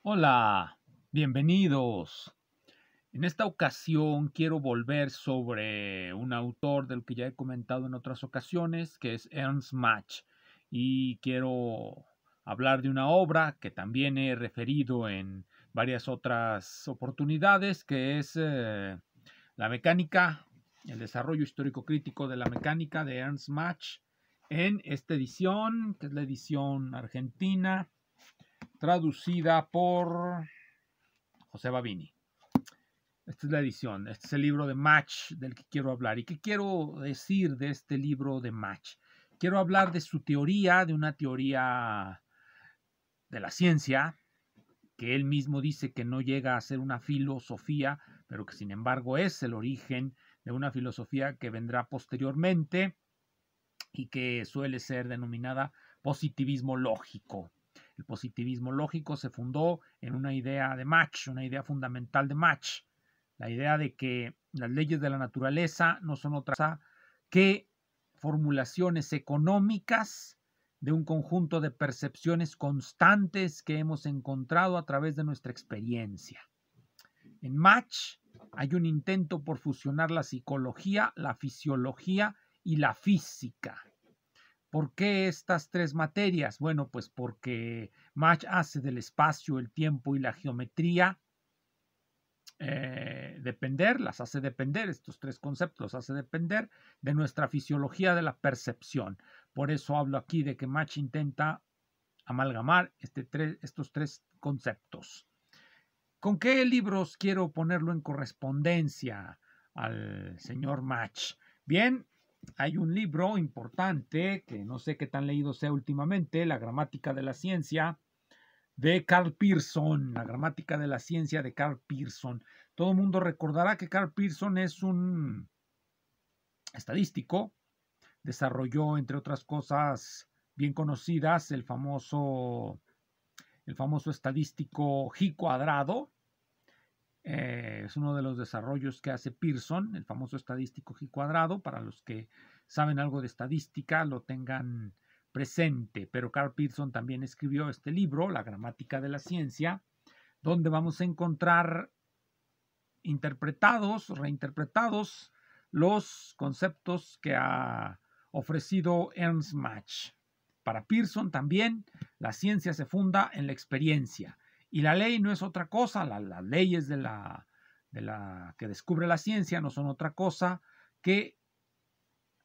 Hola, bienvenidos. En esta ocasión quiero volver sobre un autor del que ya he comentado en otras ocasiones, que es Ernst Mach, y quiero hablar de una obra que también he referido en varias otras oportunidades, que es La mecánica, el desarrollo histórico crítico de la mecánica de Ernst Mach, en esta edición, que es la edición argentina, traducida por José Babini. Esta es la edición, este es el libro de Mach del que quiero hablar. ¿Y qué quiero decir de este libro de Mach? Quiero hablar de su teoría, de una teoría de la ciencia, que él mismo dice que no llega a ser una filosofía, pero que sin embargo es el origen de una filosofía que vendrá posteriormente y que suele ser denominada positivismo lógico. El positivismo lógico se fundó en una idea de Mach, una idea fundamental de Mach, la idea de que las leyes de la naturaleza no son otra cosa que formulaciones económicas de un conjunto de percepciones constantes que hemos encontrado a través de nuestra experiencia. En Mach hay un intento por fusionar la psicología, la fisiología y la física. ¿Por qué estas tres materias? Bueno, pues porque Mach hace del espacio, el tiempo y la geometría las hace depender, estos tres conceptos los hace depender de nuestra fisiología de la percepción. Por eso hablo aquí de que Mach intenta amalgamar estos tres conceptos. ¿Con qué libros quiero ponerlo en correspondencia al señor Mach? Bien, hay un libro importante que no sé qué tan leído sea últimamente, La gramática de la ciencia, de Karl Pearson, La gramática de la ciencia de Karl Pearson. Todo el mundo recordará que Karl Pearson es un estadístico, desarrolló, entre otras cosas bien conocidas, el famoso estadístico G cuadrado. Es uno de los desarrollos que hace Pearson, el famoso estadístico G cuadrado. Para los que saben algo de estadística, lo tengan presente. Pero Karl Pearson también escribió este libro, La gramática de la ciencia, donde vamos a encontrar interpretados, reinterpretados los conceptos que ha ofrecido Ernst Mach. Para Pearson también la ciencia se funda en la experiencia y la ley no es otra cosa, las leyes de la que descubre la ciencia no son otra cosa que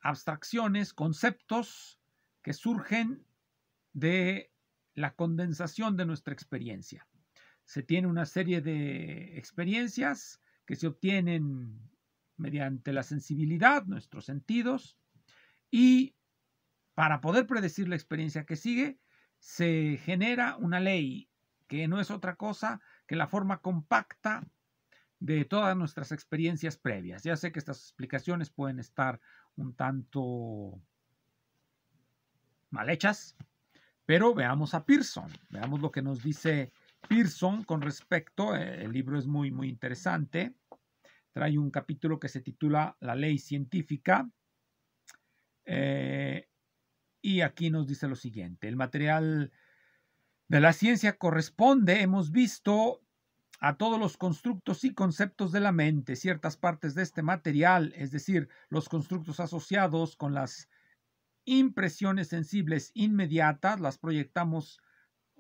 abstracciones, conceptos que surgen de la condensación de nuestra experiencia. Se tiene una serie de experiencias que se obtienen mediante la sensibilidad, nuestros sentidos, y para poder predecir la experiencia que sigue, se genera una ley que no es otra cosa que la forma compacta de todas nuestras experiencias previas. Ya sé que estas explicaciones pueden estar un tanto mal hechas, pero veamos a Pearson, veamos lo que nos dice Pearson con respecto, el libro es muy, muy interesante, trae un capítulo que se titula La ley científica, y aquí nos dice lo siguiente: el material de la ciencia corresponde, hemos visto, a todos los constructos y conceptos de la mente. Ciertas partes de este material, es decir, los constructos asociados con las impresiones sensibles inmediatas, las proyectamos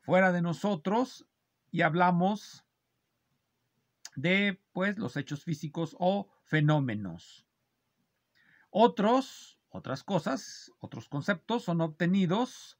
fuera de nosotros y hablamos de, pues, los hechos físicos o fenómenos. Otras cosas, otros conceptos son obtenidos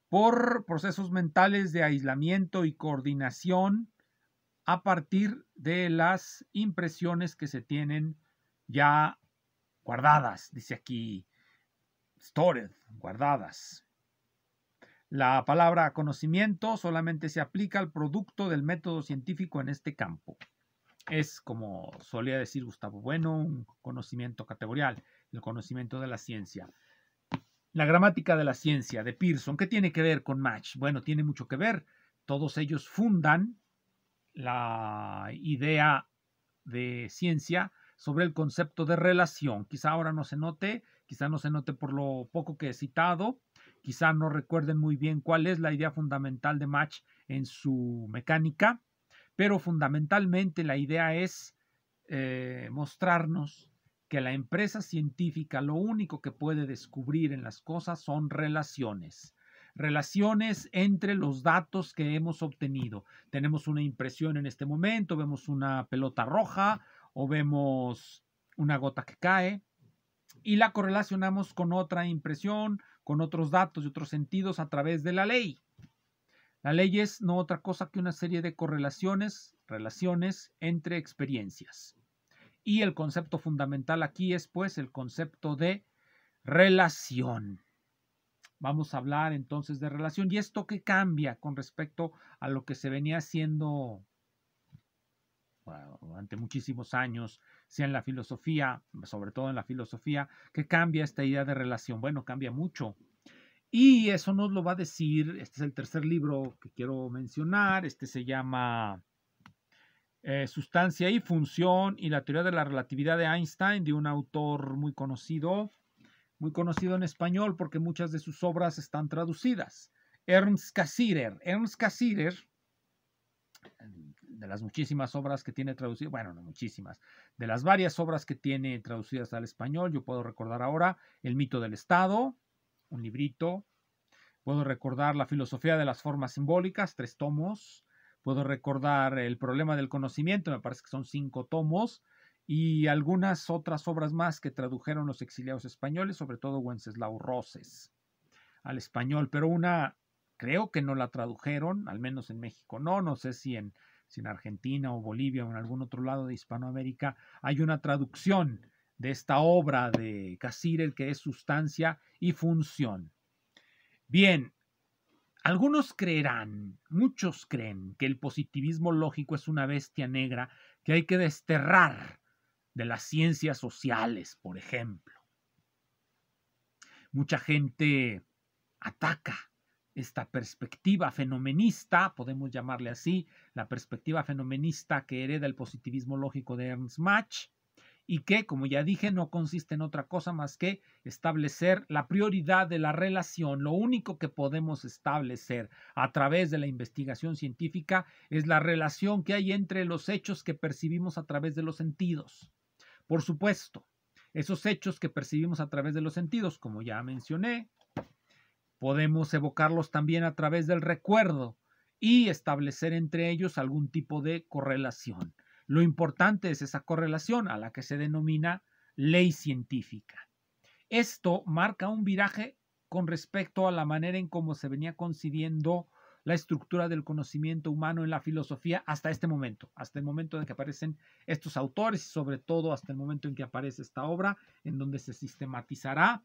por procesos mentales de aislamiento y coordinación a partir de las impresiones que se tienen ya guardadas, dice aquí, stored, guardadas. La palabra conocimiento solamente se aplica al producto del método científico en este campo. Es, como solía decir Gustavo Bueno, un conocimiento categorial, el conocimiento de la ciencia. La gramática de la ciencia de Pearson, ¿qué tiene que ver con Mach? Bueno, tiene mucho que ver. Todos ellos fundan la idea de ciencia sobre el concepto de relación. Quizá ahora no se note, quizá no se note por lo poco que he citado, quizá no recuerden muy bien cuál es la idea fundamental de Mach en su mecánica, pero fundamentalmente la idea es mostrarnos que la empresa científica lo único que puede descubrir en las cosas son relaciones. Relaciones entre los datos que hemos obtenido. Tenemos una impresión en este momento, vemos una pelota roja o vemos una gota que cae y la correlacionamos con otra impresión, con otros datos y otros sentidos a través de la ley. La ley es no otra cosa que una serie de correlaciones, relaciones entre experiencias. Y el concepto fundamental aquí es pues el concepto de relación. Vamos a hablar entonces de relación. ¿Y esto qué cambia con respecto a lo que se venía haciendo durante muchísimos años, sea en la filosofía, sobre todo en la filosofía? ¿Qué cambia esta idea de relación? Bueno, cambia mucho. Y eso nos lo va a decir, este es el tercer libro que quiero mencionar, este se llama Sustancia y Función y la teoría de la relatividad de Einstein, de un autor muy conocido en español porque muchas de sus obras están traducidas. Ernst Cassirer. Ernst Cassirer, de las muchísimas obras que tiene traducidas, bueno, no muchísimas, de las varias obras que tiene traducidas al español, yo puedo recordar ahora El mito del Estado, un librito. Puedo recordar La filosofía de las formas simbólicas, 3 tomos. Puedo recordar El problema del conocimiento, me parece que son 5 tomos. Y algunas otras obras más que tradujeron los exiliados españoles, sobre todo Wenceslao Roses, al español. Pero una, creo que no la tradujeron, al menos en México no sé si en Argentina o Bolivia o en algún otro lado de Hispanoamérica hay una traducción de esta obra de Cassirer que es Sustancia y Función. Bien, algunos creerán, muchos creen que el positivismo lógico es una bestia negra que hay que desterrar de las ciencias sociales, por ejemplo. Mucha gente ataca esta perspectiva fenomenista, podemos llamarle así, la perspectiva fenomenista que hereda el positivismo lógico de Ernst Mach, y que, como ya dije, no consiste en otra cosa más que establecer la prioridad de la relación. Lo único que podemos establecer a través de la investigación científica es la relación que hay entre los hechos que percibimos a través de los sentidos. Por supuesto, esos hechos que percibimos a través de los sentidos, como ya mencioné, podemos evocarlos también a través del recuerdo y establecer entre ellos algún tipo de correlación. Lo importante es esa correlación a la que se denomina ley científica. Esto marca un viraje con respecto a la manera en cómo se venía concibiendo la estructura del conocimiento humano en la filosofía hasta el momento en que aparecen estos autores y sobre todo hasta el momento en que aparece esta obra en donde se sistematizará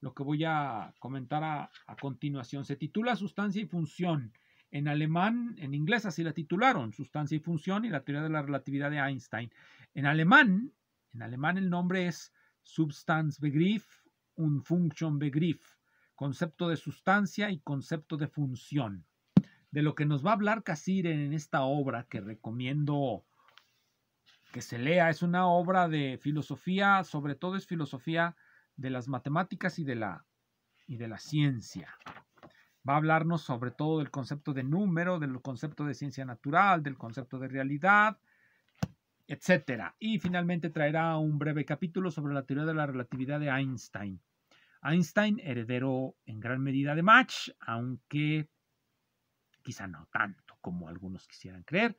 lo que voy a comentar a continuación. Se titula Sustancia y Función. En alemán, en inglés así la titularon, Sustancia y Función y la teoría de la relatividad de Einstein. En alemán el nombre es Substanzbegriff und Funktionbegriff, concepto de sustancia y concepto de función. De lo que nos va a hablar Cassirer en esta obra que recomiendo que se lea, es una obra de filosofía, sobre todo es filosofía de las matemáticas y de la ciencia. Va a hablarnos sobre todo del concepto de número, del concepto de ciencia natural, del concepto de realidad, etc. Y finalmente traerá un breve capítulo sobre la teoría de la relatividad de Einstein. Einstein, heredero en gran medida de Mach, aunque quizá no tanto como algunos quisieran creer,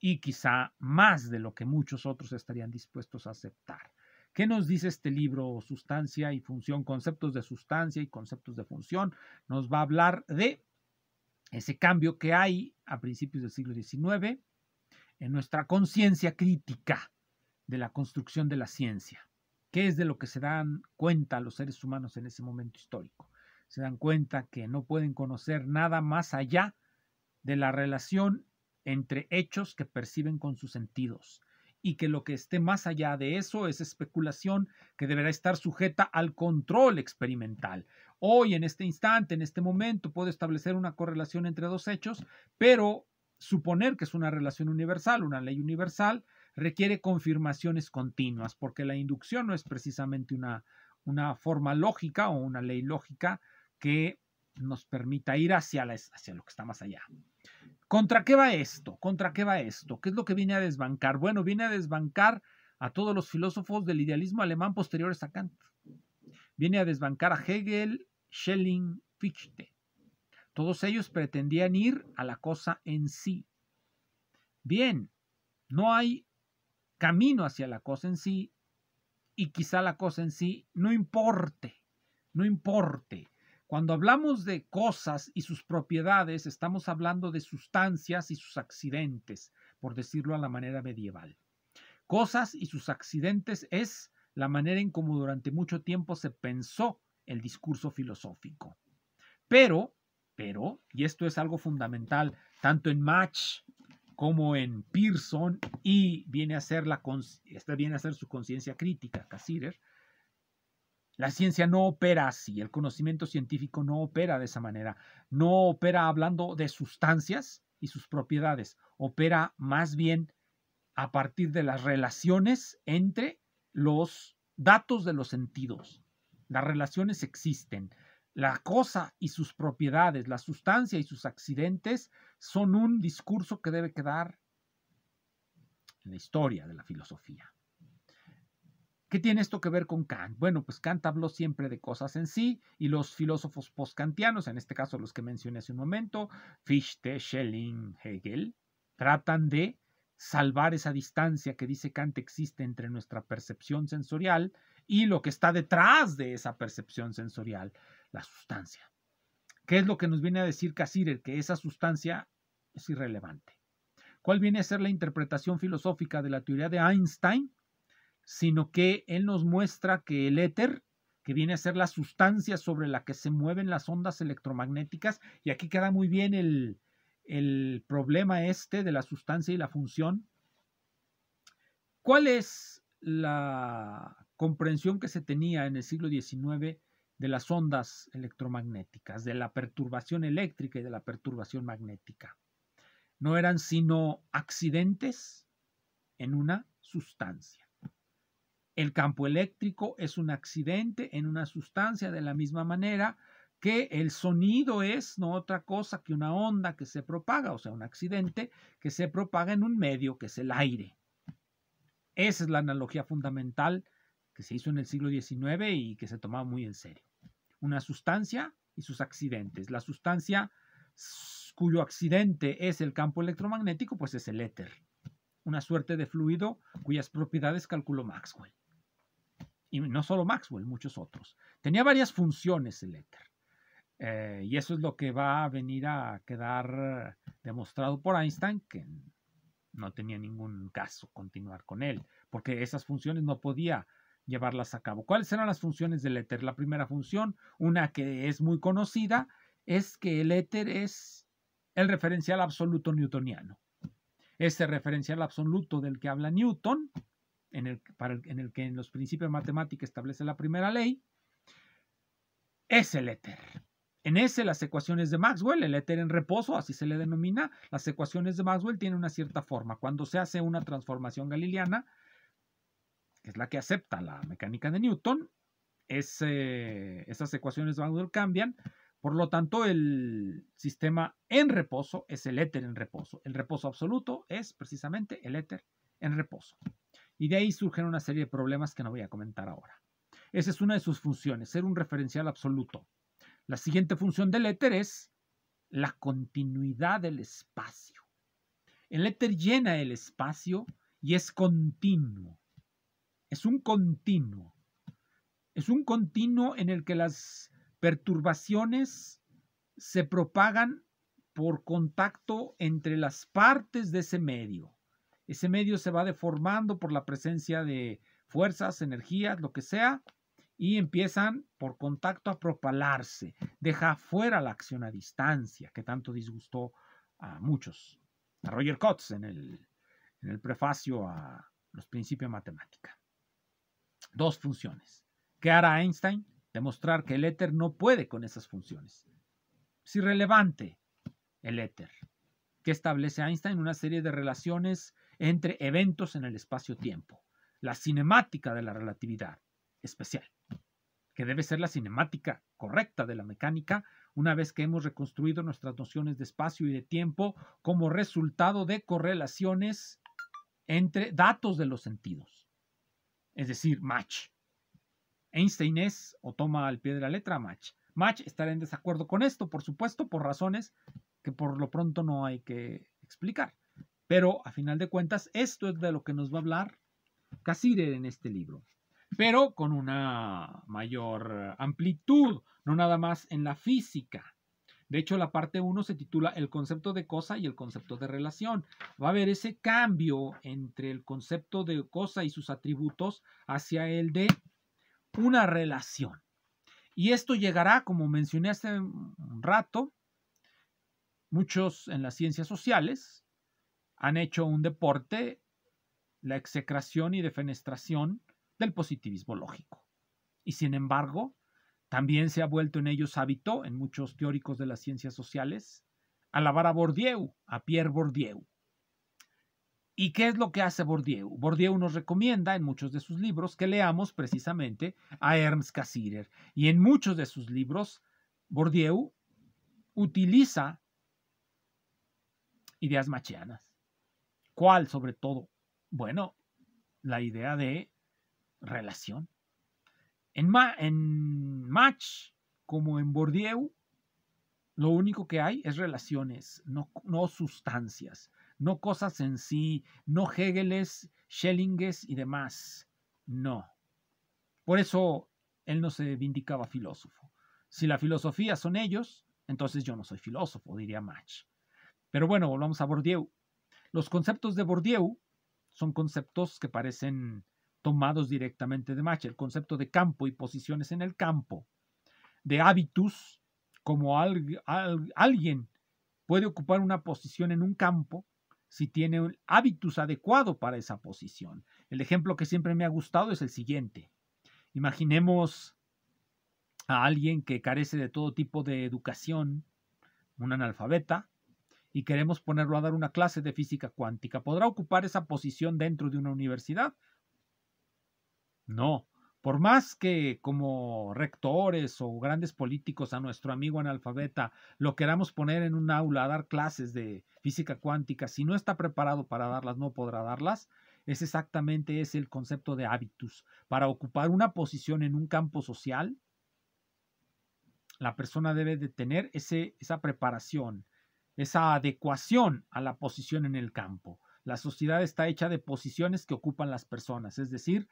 y quizá más de lo que muchos otros estarían dispuestos a aceptar. ¿Qué nos dice este libro, Sustancia y Función? Conceptos de sustancia y conceptos de función. Nos va a hablar de ese cambio que hay a principios del siglo XIX en nuestra conciencia crítica de la construcción de la ciencia. ¿Qué es de lo que se dan cuenta los seres humanos en ese momento histórico? Se dan cuenta que no pueden conocer nada más allá de la relación entre hechos que perciben con sus sentidos y que lo que esté más allá de eso es especulación que deberá estar sujeta al control experimental. Hoy, en este instante, en este momento, puedo establecer una correlación entre dos hechos, pero suponer que es una relación universal, una ley universal, requiere confirmaciones continuas, porque la inducción no es precisamente una forma lógica o una ley lógica que nos permita ir hacia lo que está más allá. ¿Contra qué va esto? ¿Contra qué va esto? ¿Qué es lo que viene a desbancar? Bueno, viene a desbancar a todos los filósofos del idealismo alemán posteriores a Kant. Viene a desbancar a Hegel, Schelling, Fichte. Todos ellos pretendían ir a la cosa en sí. Bien, no hay camino hacia la cosa en sí y quizá la cosa en sí no importe, no importe. Cuando hablamos de cosas y sus propiedades, estamos hablando de sustancias y sus accidentes, por decirlo a la manera medieval. Cosas y sus accidentes es la manera en cómo durante mucho tiempo se pensó el discurso filosófico. Pero, y esto es algo fundamental, tanto en Mach como en Pearson, y viene a ser su conciencia crítica, Cassirer, la ciencia no opera así, el conocimiento científico no opera de esa manera, no opera hablando de sustancias y sus propiedades, opera más bien a partir de las relaciones entre los datos de los sentidos. Las relaciones existen. La cosa y sus propiedades, la sustancia y sus accidentes son un discurso que debe quedar en la historia de la filosofía. ¿Qué tiene esto que ver con Kant? Bueno, pues Kant habló siempre de cosas en sí y los filósofos postkantianos, en este caso los que mencioné hace un momento, Fichte, Schelling, Hegel, tratan de salvar esa distancia que dice Kant existe entre nuestra percepción sensorial y lo que está detrás de esa percepción sensorial, la sustancia. ¿Qué es lo que nos viene a decir Cassirer? Que esa sustancia es irrelevante. ¿Cuál viene a ser la interpretación filosófica de la teoría de Einstein? Sino que él nos muestra que el éter, que viene a ser la sustancia sobre la que se mueven las ondas electromagnéticas, y aquí queda muy bien el problema de la sustancia y la función. ¿Cuál es la comprensión que se tenía en el siglo XIX de las ondas electromagnéticas, de la perturbación eléctrica y de la perturbación magnética? No eran sino accidentes en una sustancia. El campo eléctrico es un accidente en una sustancia de la misma manera que el sonido es no otra cosa que una onda que se propaga, o sea, un accidente que se propaga en un medio que es el aire. Esa es la analogía fundamental que se hizo en el siglo XIX y que se tomaba muy en serio. Una sustancia y sus accidentes. La sustancia cuyo accidente es el campo electromagnético, pues es el éter. Una suerte de fluido cuyas propiedades calculó Maxwell. Y no solo Maxwell, muchos otros. Tenía varias funciones el éter. Y eso es lo que va a venir a quedar demostrado por Einstein, que no tenía ningún caso continuar con él, porque esas funciones no podía llevarlas a cabo. ¿Cuáles eran las funciones del éter? La primera función, una que es muy conocida, es que el éter es el referencial absoluto newtoniano. Ese referencial absoluto del que habla Newton, en el que en los principios de matemática establece la primera ley, es el éter. En ese, las ecuaciones de Maxwell, el éter en reposo, así se le denomina, las ecuaciones de Maxwell tienen una cierta forma. Cuando se hace una transformación galileana, que es la que acepta la mecánica de Newton, esas ecuaciones de Maxwell cambian. Por lo tanto, el sistema en reposo es el éter en reposo. El reposo absoluto es precisamente el éter en reposo. Y de ahí surgen una serie de problemas que no voy a comentar ahora. Esa es una de sus funciones, ser un referencial absoluto. La siguiente función del éter es la continuidad del espacio. El éter llena el espacio y es continuo. Es un continuo. Es un continuo en el que las perturbaciones se propagan por contacto entre las partes de ese medio. Ese medio se va deformando por la presencia de fuerzas, energías, lo que sea, y empiezan por contacto a propalarse. Deja fuera la acción a distancia, que tanto disgustó a muchos. A Roger Kotz en el prefacio a los principios de matemática. Dos funciones. ¿Qué hará Einstein? Demostrar que el éter no puede con esas funciones. Es irrelevante el éter. ¿Qué establece Einstein? Una serie de relaciones entre eventos en el espacio-tiempo. La cinemática de la relatividad especial. que debe ser la cinemática correcta de la mecánica, una vez que hemos reconstruido nuestras nociones de espacio y de tiempo como resultado de correlaciones entre datos de los sentidos. Es decir, match. Einstein es, o toma al pie de la letra, match. Match estará en desacuerdo con esto, por supuesto, por razones que por lo pronto no hay que explicar. Pero, a final de cuentas, esto es de lo que nos va a hablar Cassirer en este libro, pero con una mayor amplitud, no nada más en la física. De hecho, la parte 1 se titula El concepto de cosa y el concepto de relación. Va a haber ese cambio entre el concepto de cosa y sus atributos hacia el de una relación. Y esto llegará, como mencioné hace un rato, muchos en las ciencias sociales han hecho un deporte, la execración y defenestración del positivismo lógico. Y sin embargo, también se ha vuelto en ellos hábito, en muchos teóricos de las ciencias sociales, alabar a Bourdieu, a Pierre Bourdieu. ¿Y qué es lo que hace Bourdieu? Bourdieu nos recomienda en muchos de sus libros que leamos precisamente a Ernst Cassirer. Y en muchos de sus libros, Bourdieu utiliza ideas machianas. ¿Cuál sobre todo? Bueno, la idea de relación. En Match, como en Bourdieu, lo único que hay es relaciones, no sustancias, no cosas en sí, no Hegeles, Schellinges y demás. No. Por eso él no se vindicaba filósofo. Si la filosofía son ellos, entonces yo no soy filósofo, diría Match. Pero bueno, volvamos a Bourdieu. Los conceptos de Bourdieu son conceptos que parecen tomados directamente de Match. El concepto de campo y posiciones en el campo, de habitus, como alguien puede ocupar una posición en un campo si tiene un habitus adecuado para esa posición. El ejemplo que siempre me ha gustado es el siguiente. Imaginemos a alguien que carece de todo tipo de educación, un analfabeta, y queremos ponerlo a dar una clase de física cuántica. ¿Podrá ocupar esa posición dentro de una universidad? No. Por más que como rectores o grandes políticos a nuestro amigo analfabeta lo queramos poner en un aula a dar clases de física cuántica, si no está preparado para darlas, no podrá darlas. Es exactamente ese el concepto de habitus. Para ocupar una posición en un campo social, la persona debe de tener esa preparación, esa adecuación a la posición en el campo. La sociedad está hecha de posiciones que ocupan las personas, es decir,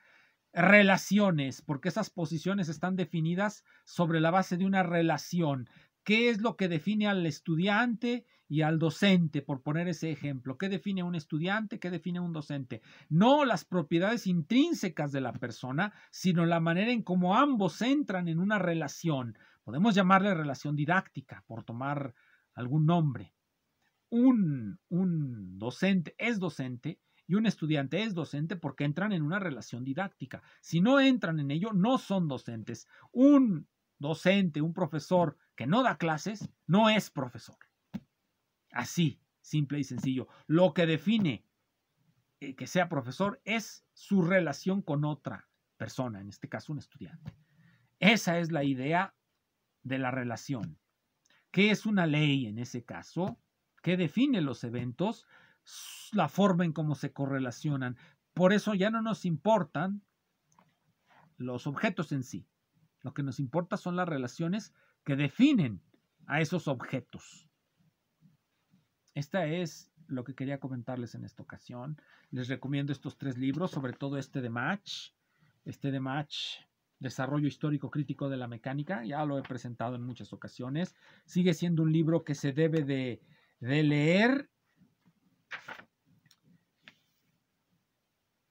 relaciones, porque esas posiciones están definidas sobre la base de una relación. ¿Qué es lo que define al estudiante y al docente? Por poner ese ejemplo, ¿qué define a un estudiante? ¿Qué define a un docente? No las propiedades intrínsecas de la persona, sino la manera en cómo ambos entran en una relación. Podemos llamarle relación didáctica, por tomar algún nombre. Un docente es docente y un estudiante es docente porque entran en una relación didáctica. Si no entran en ello, no son docentes. Un docente, un profesor que no da clases, no es profesor. Así, simple y sencillo. Lo que define que sea profesor es su relación con otra persona, en este caso un estudiante. Esa es la idea de la relación. ¿Qué es una ley en ese caso? ¿Qué define los eventos? La forma en cómo se correlacionan. Por eso ya no nos importan los objetos en sí. Lo que nos importa son las relaciones que definen a esos objetos. Esta es lo que quería comentarles en esta ocasión. Les recomiendo estos 3 libros, sobre todo este de Match, Desarrollo Histórico Crítico de la Mecánica. Ya lo he presentado en muchas ocasiones. Sigue siendo un libro que se debe de leer.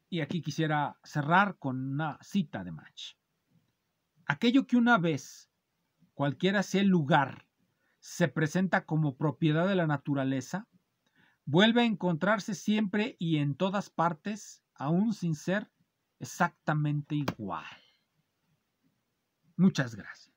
Y aquí quisiera cerrar con una cita de Match. Aquello que una vez, cualquiera sea el lugar, se presenta como propiedad de la naturaleza, vuelve a encontrarse siempre y en todas partes, aún sin ser exactamente igual. Muchas gracias.